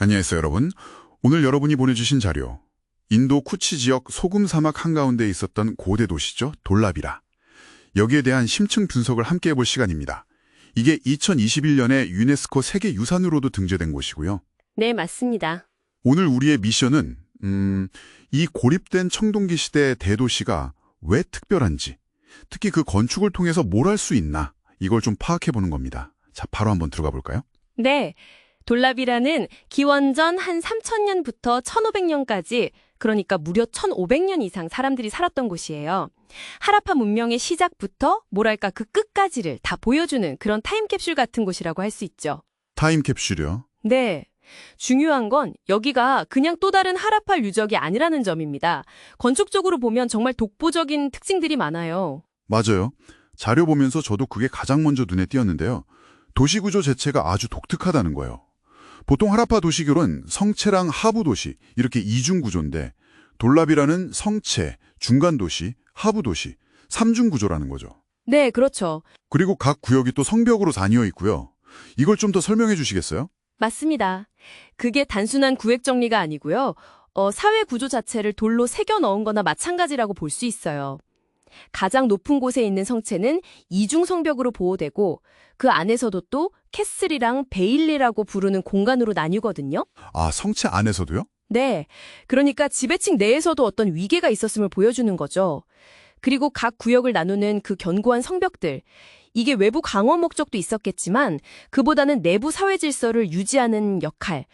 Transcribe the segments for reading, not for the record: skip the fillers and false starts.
안녕하세요, 여러분. 오늘 여러분이 보내주신 자료, 인도 쿠치 지역 소금 사막 한가운데 있었던 고대 도시죠, 돌라비라. 여기에 대한 심층 분석을 함께 해볼 시간입니다. 이게 2021년에 유네스코 세계유산으로도 등재된 곳이고요. 네, 맞습니다. 오늘 우리의 미션은 이 고립된 청동기 시대의 대도시가 왜 특별한지, 특히 그 건축을 통해서 뭘 할 수 있나, 이걸 좀 파악해보는 겁니다. 자, 바로 한번 들어가 볼까요? 네, 돌라비라는 기원전 한 3000년부터 1500년까지, 그러니까 무려 1500년 이상 사람들이 살았던 곳이에요. 하라파 문명의 시작부터 뭐랄까 그 끝까지를 다 보여주는 그런 타임캡슐 같은 곳이라고 할 수 있죠. 타임캡슐이요? 네. 중요한 건 여기가 그냥 또 다른 하라파 유적이 아니라는 점입니다. 건축적으로 보면 정말 독보적인 특징들이 많아요. 맞아요. 자료 보면서 저도 그게 가장 먼저 눈에 띄었는데요. 도시 구조 자체가 아주 독특하다는 거예요. 보통 하라파 도시결은 성체랑 하부 도시 이렇게 이중 구조인데 돌라비라는 성체, 중간 도시, 하부 도시, 삼중 구조라는 거죠. 네, 그렇죠. 그리고 각 구역이 또 성벽으로 나뉘어 있고요. 이걸 좀 더 설명해 주시겠어요? 맞습니다. 그게 단순한 구획 정리가 아니고요. 사회 구조 자체를 돌로 새겨 넣은 거나 마찬가지라고 볼 수 있어요. 가장 높은 곳에 있는 성체는 이중 성벽으로 보호되고 그 안에서도 또 캐슬이랑 베일리라고 부르는 공간으로 나뉘거든요. 아, 성체 안에서도요? 네, 그러니까 지배층 내에서도 어떤 위계가 있었음을 보여주는 거죠. 그리고 각 구역을 나누는 그 견고한 성벽들, 이게 외부 강화 목적도 있었겠지만 그보다는 내부 사회 질서를 유지하는 역할,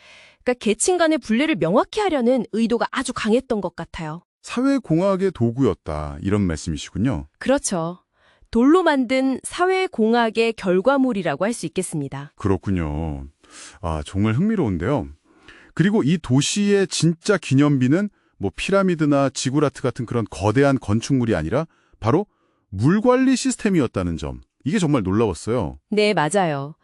그러니까 계층 간의 분례를 명확히 하려는 의도가 아주 강했던 것 같아요. 사회공학의 도구였다, 이런 말씀이시군요. 그렇죠. 돌로 만든 사회공학의 결과물이라고 할 수 있겠습니다. 그렇군요. 아, 정말 흥미로운데요. 그리고 이 도시의 진짜 기념비는 뭐 피라미드나 지구라트 같은 그런 거대한 건축물이 아니라 바로 물관리 시스템이었다는 점. 이게 정말 놀라웠어요. 네, 맞아요.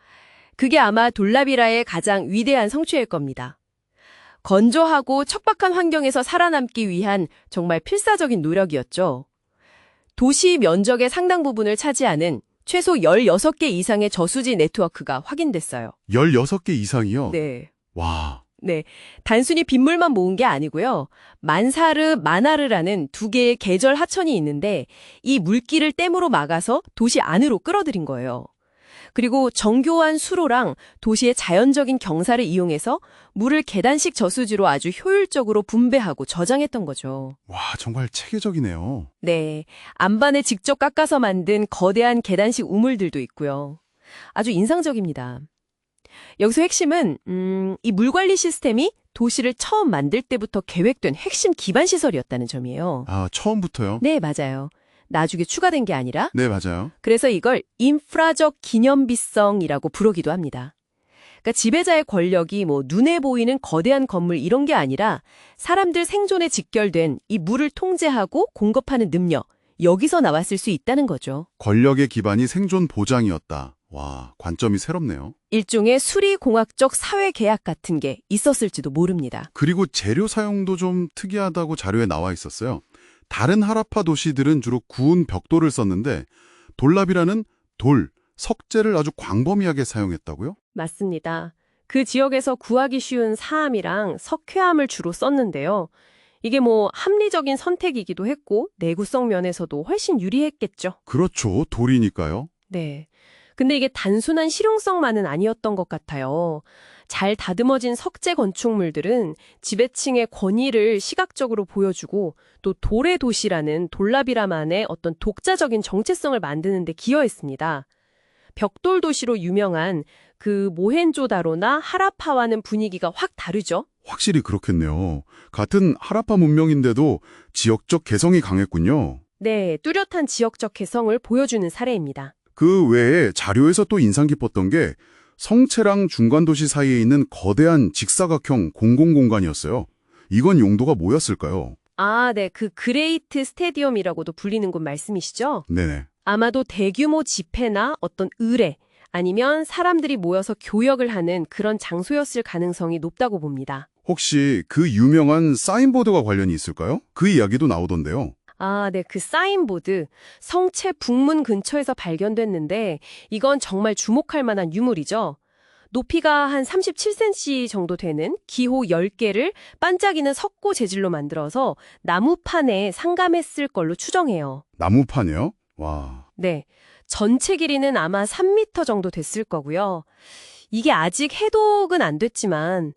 그게 아마 돌라비라의 가장 위대한 성취일 겁니다. 건조하고 척박한 환경에서 살아남기 위한 정말 필사적인 노력이었죠. 도시 면적의 상당 부분을 차지하는 최소 16개 이상의 저수지 네트워크가 확인됐어요. 16개 이상이요? 네. 와, 네. 단순히 빗물만 모은 게 아니고요. 만사르, 마나르라는 두 개의 계절 하천이 있는데 이 물길을 댐으로 막아서 도시 안으로 끌어들인 거예요. 그리고 정교한 수로랑 도시의 자연적인 경사를 이용해서 물을 계단식 저수지로 아주 효율적으로 분배하고 저장했던 거죠. 와, 정말 체계적이네요. 네, 안반에 직접 깎아서 만든 거대한 계단식 우물들도 있고요. 아주 인상적입니다. 여기서 핵심은 이 물관리 시스템이 도시를 처음 만들 때부터 계획된 핵심 기반 시설이었다는 점이에요. 아, 처음부터요? 네, 맞아요. 나중에 추가된 게 아니라 네, 맞아요. 그래서 이걸 인프라적 기념비성이라고 부르기도 합니다. 그러니까 지배자의 권력이 뭐 눈에 보이는 거대한 건물 이런 게 아니라 사람들 생존에 직결된 이 물을 통제하고 공급하는 능력, 여기서 나왔을 수 있다는 거죠. 권력의 기반이 생존 보장이었다. 와, 관점이 새롭네요. 일종의 수리공학적 사회계약 같은 게 있었을지도 모릅니다. 그리고 재료 사용도 좀 특이하다고 자료에 나와 있었어요. 다른 하라파 도시들은 주로 구운 벽돌을 썼는데 돌라비라는 돌, 석재를 아주 광범위하게 사용했다고요? 맞습니다. 그 지역에서 구하기 쉬운 사암이랑 석회암을 주로 썼는데요. 이게 뭐 합리적인 선택이기도 했고 내구성 면에서도 훨씬 유리했겠죠. 그렇죠. 돌이니까요. 네. 근데 이게 단순한 실용성만은 아니었던 것 같아요. 잘 다듬어진 석재 건축물들은 지배층의 권위를 시각적으로 보여주고 또 돌의 도시라는 돌라비라만의 어떤 독자적인 정체성을 만드는 데 기여했습니다. 벽돌 도시로 유명한 그 모헨조다로나 하라파와는 분위기가 확 다르죠? 확실히 그렇겠네요. 같은 하라파 문명인데도 지역적 개성이 강했군요. 네, 뚜렷한 지역적 개성을 보여주는 사례입니다. 그 외에 자료에서 또 인상 깊었던 게 성체랑 중간도시 사이에 있는 거대한 직사각형 공공공간이었어요. 이건 용도가 뭐였을까요? 아, 네, 그 그레이트 스테디움이라고도 불리는 곳 말씀이시죠? 네네. 아마도 대규모 집회나 어떤 의례, 아니면 사람들이 모여서 교역을 하는 그런 장소였을 가능성이 높다고 봅니다. 혹시 그 유명한 사인보드와 관련이 있을까요? 그 이야기도 나오던데요. 아, 네, 그 사인보드, 성체 북문 근처에서 발견됐는데 이건 정말 주목할 만한 유물이죠. 높이가 한 37cm 정도 되는 기호 10개를 반짝이는 석고 재질로 만들어서 나무판에 상감했을 걸로 추정해요. 나무판이요? 와. 네, 전체 길이는 아마 3m 정도 됐을 거고요. 이게 아직 해독은 안 됐지만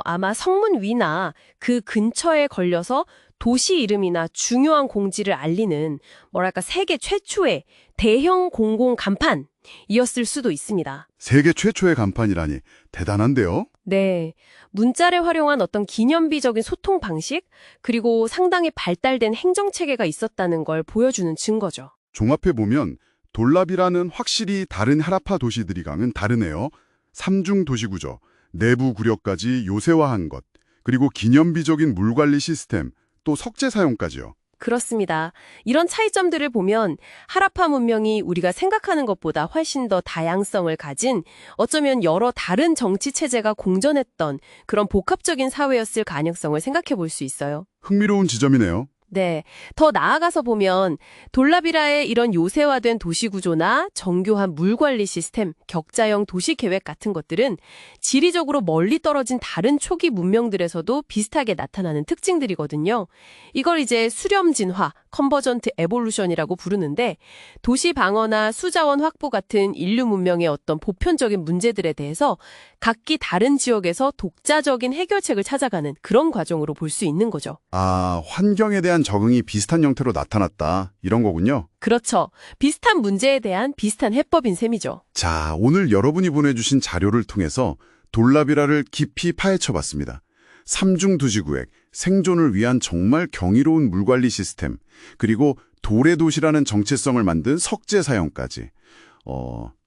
아마 성문 위나 그 근처에 걸려서 도시 이름이나 중요한 공지를 알리는 뭐랄까 세계 최초의 대형 공공 간판이었을 수도 있습니다. 세계 최초의 간판이라니 대단한데요? 네, 문자를 활용한 어떤 기념비적인 소통 방식, 그리고 상당히 발달된 행정체계가 있었다는 걸 보여주는 증거죠. 종합해보면 돌랍이라는 확실히 다른 하라파 도시들이랑은 다르네요. 삼중 도시구조, 내부 구력까지 요새화한 것, 그리고 기념비적인 물관리 시스템, 또 석재 사용까지요. 그렇습니다. 이런 차이점들을 보면 하라파 문명이 우리가 생각하는 것보다 훨씬 더 다양성을 가진, 어쩌면 여러 다른 정치 체제가 공존했던 그런 복합적인 사회였을 가능성을 생각해 볼 수 있어요. 흥미로운 지점이네요. 네, 더 나아가서 보면 돌라비라의 이런 요새화된 도시구조나 정교한 물관리 시스템, 격자형 도시계획 같은 것들은 지리적으로 멀리 떨어진 다른 초기 문명들에서도 비슷하게 나타나는 특징들이거든요. 이걸 이제 수렴진화, 컨버전트 에볼루션이라고 부르는데, 도시 방어나 수자원 확보 같은 인류 문명의 어떤 보편적인 문제들에 대해서 각기 다른 지역에서 독자적인 해결책을 찾아가는 그런 과정으로 볼 수 있는 거죠. 아, 환경에 대한 적응이 비슷한 형태로 나타났다. 이런 거군요. 그렇죠. 비슷한 문제에 대한 비슷한 해법인 셈이죠. 자, 오늘 여러분이 보내주신 자료를 통해서 돌라비라를 깊이 파헤쳐봤습니다. 삼중 도시구획, 생존을 위한 정말 경이로운 물관리 시스템, 그리고 도래 도시라는 정체성을 만든 석재 사용까지.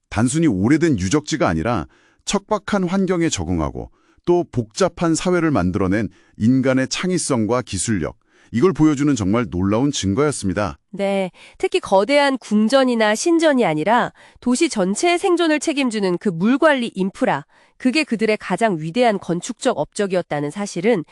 단순히 오래된 유적지가 아니라 척박한 환경에 적응하고 또 복잡한 사회를 만들어낸 인간의 창의성과 기술력, 이걸 보여주는 정말 놀라운 증거였습니다. 네, 특히 거대한 궁전이나 신전이 아니라 도시 전체의 생존을 책임지는 그 물관리 인프라, 그게 그들의 가장 위대한 건축적 업적이었다는 사실은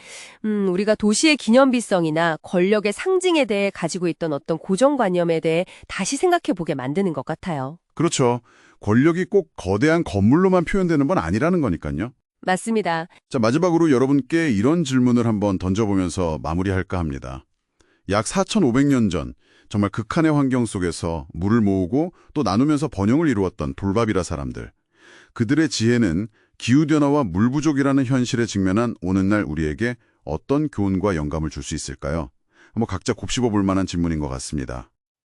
우리가 도시의 기념비성이나 권력의 상징에 대해 가지고 있던 어떤 고정관념에 대해 다시 생각해 보게 만드는 것 같아요. 그렇죠. 권력이 꼭 거대한 건물로만 표현되는 건 아니라는 거니까요. 맞습니다. 자, 마지막으로 여러분께 이런 질문을 한번 던져보면서 마무리할까 합니다. 약 4,500년 전 정말 극한의 환경 속에서 물을 모으고 또 나누면서 번영을 이루었던 돌바비라 사람들. 그들의 지혜는 기후변화와 물 부족이라는 현실에 직면한 오늘날 우리에게 어떤 교훈과 영감을 줄 수 있을까요? 한번 각자 곱씹어 볼 만한 질문인 것 같습니다.